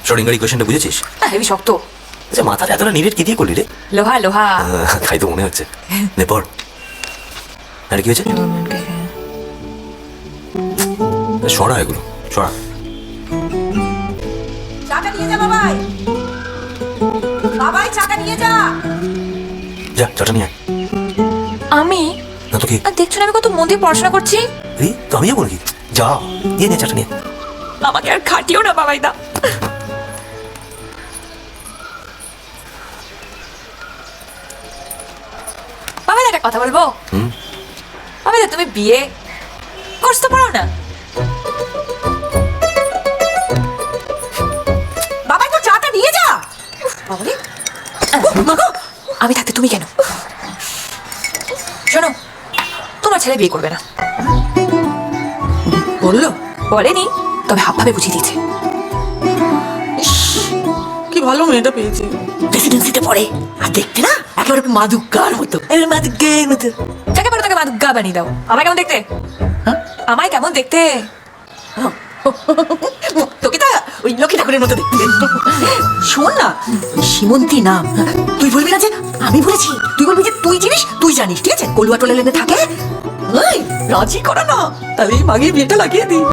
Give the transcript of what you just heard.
Schrödinger ইকুয়েশনটা বুঝেছিস? Heavy শক্ত। আচ্ছা, মাথাটা এতটা নিরেট কি দিয়ে করলি রে? লোহা লোহা। তাই তো মনে হচ্ছে। নে পড়। আর কি হয়েছে? সরা এগুলো, সরা। চাকা নিয়ে যা বাবাই, বাবাই চাকা নিয়ে যা। যা চাটা নিয়ে আয়। আমি না তো কি? দেখছো না আমি কত মন দিয়ে পড়াশোনা করছি? এই তো আমিও বলি কি, যা নিয়ে নে চাটা নিয়ে। আমাকে আর খাটিও না বাবাই দা। বাবাই দা একটা কথা বলবো? বাবাই দা তুমি বিয়ে কোর্স তো পড়াও না? বাবাই তো চাটা নিয়ে যা। বাবাই আমি থাকতে তুমি কেন? শোনো, তোমার ছেলে বিয়ে করবে না বললো? বলেনি, তবে হাবভাবে বুঝিয়ে দিয়েছে। কি ভালো মেয়েটা পেয়েছে। প্রেসিডেন্সিতে পড়ে আর দেখতে না একেবারে মাদুকার মতো। মাদুকের মতো যাকে পারো তাকে মাদুকা বানিয়ে দাও। আমায় কেমন দেখতে? আমায় কেমন দেখতে? তোকে তা ওই লক্ষ্মী ঠাকুরের মতো দেখতে। শোন না, সীমন্তী নাম তুই বলবি না যে আমি বলেছি, তুই বলবি যে তুই জিনিস তুই জানিস, ঠিক আছে? কলুয়া টোলা লেনে থাকে। রাজি করা না, তাহলে এই মাগির বিয়েটা লাগিয়ে দিই।